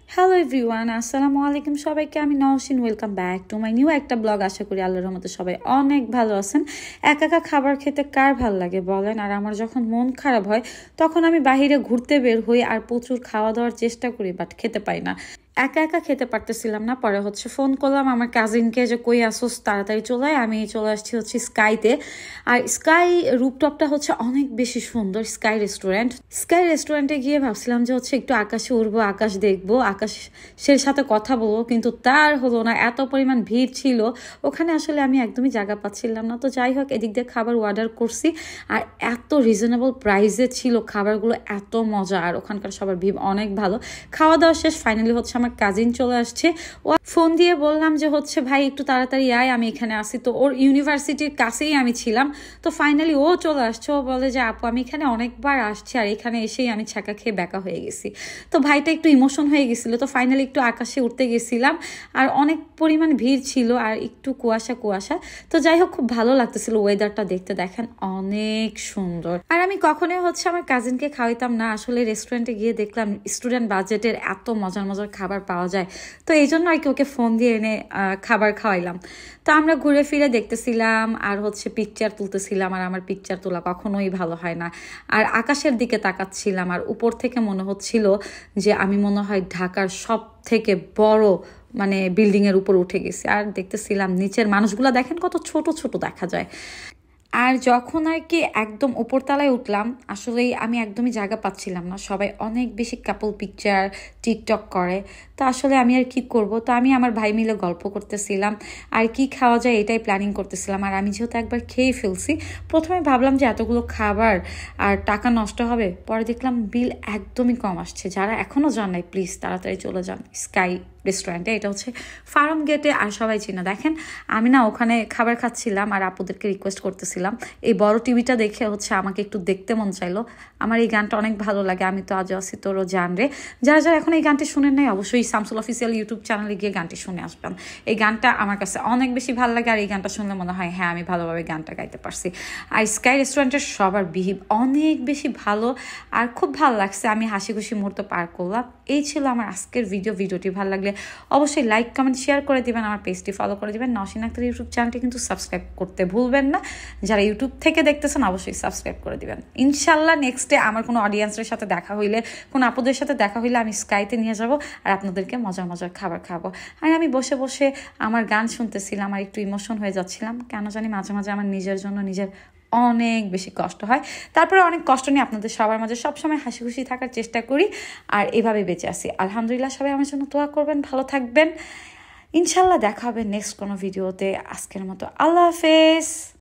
Hello everyone, আসসালামু আলাইকুম সবাইকে। আমি Nowshin, welcome back to my new একটা ব্লগ। আশা করি আল্লাহর রহমতে সবাই অনেক ভালো আছেন। একা একা খাবার খেতে কার ভাল লাগে বলেন? আর আমার যখন মন খারাপ হয় তখন আমি বাহিরে ঘুরতে বের হই আর প্রচুর খাওয়া দাওয়ার চেষ্টা করি, বাট খেতে পাই না। একা একা খেতে পারতেছিলাম না, পরে ফোন করলাম আমার কাজিনকে যে কই আসোস, তাড়াতাড়ি চলে আয়। আমি চলে আসছি স্কাইতে। আর স্কাই রুপটপটা অনেক বেশি সুন্দর। স্কাই রেস্টুরেন্টে গিয়ে ভাবছিলাম যে একটু আকাশে উড়বো, আকাশ দেখবো, আকাশের সাথে কথা বলবো, কিন্তু তার হলো না। এত পরিমাণ ভিড় ছিল ওখানে, আসলে আমি একদমই জায়গা পাচ্ছিলাম না। তো যাই হোক, এদিক দিয়ে খাবার অর্ডার করছি আর এত রিজনেবল প্রাইসে ছিল খাবারগুলো, এত মজা। আর ওখানকার সবার ভিড় অনেক ভালো। খাওয়া দাওয়া শেষ, ফাইনালি আমার কাজিন চলে আসছে। ও ফোন দিয়ে বললাম যে ভাই একটু তাড়াতাড়ি আয়, আমি এখানে আসি। তো ওর ইউনিভার্সিটির কাছেই আমি ছিলাম। তো ফাইনালি ও চলে আসছে। ও বলে যে আপু আমি এখানে অনেকবার আসছি আর এখানে এসেই আমি ছাকা খেয়ে ব্যাকা হয়ে গেছি। তো ভাইটা একটু ইমোশন হয়ে গেছিল। তো ফাইনালি একটু আকাশে উঠতে গেছিলাম আর অনেক পরিমাণ ভিড় ছিল আর একটু কুয়াশা কুয়াশা। তো যাই হোক, খুব ভালো লাগতেছিল ওয়েদারটা দেখতে। দেখেন অনেক সুন্দর। আর আমি কখনোই আমার কাজিনকে খাওয়াইতাম না। আসলে রেস্টুরেন্টে গিয়ে দেখলাম স্টুডেন্ট বাজেটের এত মজার মজার খাবার পাওয়া যায়। তো এই জন্য আর কি ওকে ফোন দিয়ে এনে খাবার খাওয়াইলাম। তো আমরা ঘুরে ফিরে দেখতেছিলাম আর পিকচার তুলতেছিলাম। আর আমার পিকচার তোলা কখনোই ভালো হয় না। আর আকাশের দিকে তাকাচ্ছিলাম আর উপর থেকে মনে হচ্ছিল যে আমি মনে হয় ঢাকার সব থেকে বড় বিল্ডিং এর উপর উঠে গেছি। আর দেখতেছিলাম নিচের মানুষগুলা, দেখেন কত ছোট ছোট দেখা যায়। আর যখন আর কি একদম উপরতলায় উঠলাম, আসলে আমি একদমই জায়গা পাচ্ছিলাম না। সবাই অনেক বেশি কাপল পিকচার টিকটক করে। তো আসলে আমি আর কি করব। তো আমি আমার ভাই মিলে গল্প করতেছিলাম আর কি খাওয়া যায় এটাই প্ল্যানিং করতেছিলাম। আর আমি যেহেতু একবার খেয়ে ফেলছি, প্রথমে ভাবলাম যে এতগুলো খাবার আর টাকা নষ্ট হবে। পরে দেখলাম বিল একদমই কম আসছে। যারা এখনও যান নাই প্লিজ তাড়াতাড়ি চলে যান স্কাই রেস্টুরেন্টে। এটা ফার্ম গেটে। আর সবাই চিনা। দেখেন আমি না ওখানে খাবার খাচ্ছিলাম আর আপুদেরকে রিকোয়েস্ট করতেছিলাম। এই বড় টিভিটা দেখে আমাকে একটু দেখতে মন চাইলো। আমার এই গানটা অনেক ভালো লাগে, আমি তো আজও আছি তোরও জান রে। যারা যারা এখন এই গানটি শুনেন নাই, অবশ্যই শামসুল অফিসিয়াল ইউটিউব চ্যানেলে গিয়ে গানটি শুনে আসবেন। এই গানটা আমার কাছে অনেক বেশি ভালো লাগে আর এই গানটা শুনলে মনে হয় হ্যাঁ আমি ভালোভাবে গানটা গাইতে পারছি। আর স্কাই রেস্টুরেন্টের সবার বিহেভ অনেক বেশি ভালো আর খুব ভালো লাগছে। আমি হাসি খুশি মুহূর্ত পার করলাম। এই ছিল আমার আজকের ভিডিওটি ভালো লাগলে অবশ্যই লাইক কমেন্ট শেয়ার করে দিবেন। আমার পেজটি ফলো করে দিবেন। নওশিন আক্তার ইউটিউব চ্যানেলটি কিন্তু সাবস্ক্রাইব করতে ভুলবেন না। যারা ইউটিউব থেকে দেখতেছেন অবশ্যই সাবস্ক্রাইব করে দিবেন। ইনশাল্লাহ নেক্সট ডে আমার কোনো অডিয়েন্সের সাথে দেখা হইলে, কোনো আপুদের সাথে দেখা হইলে আমি স্কাইতে নিয়ে যাব আর আপনাদেরকে মজার মজার খাবার খাবো। আর আমি বসে বসে আমার গান শুনতেছিলাম আর একটু ইমোশন হয়ে যাচ্ছিলাম। কেন জানি মাঝে মাঝে আমার নিজের জন্য নিজের অনেক বেশি কষ্ট হয়। তারপরে অনেক কষ্ট নিয়ে আপনাদের সবার মাঝে সবসময় হাসি খুশি থাকার চেষ্টা করি আর এভাবে বেঁচে আসি। আলহামদুলিল্লাহ, সবাই আমার জন্য দোয়া করবেন, ভালো থাকবেন। ইনশাল্লাহ দেখা হবে নেক্সট কোনো ভিডিওতে। আজকের মতো আল্লাহ হাফেজ।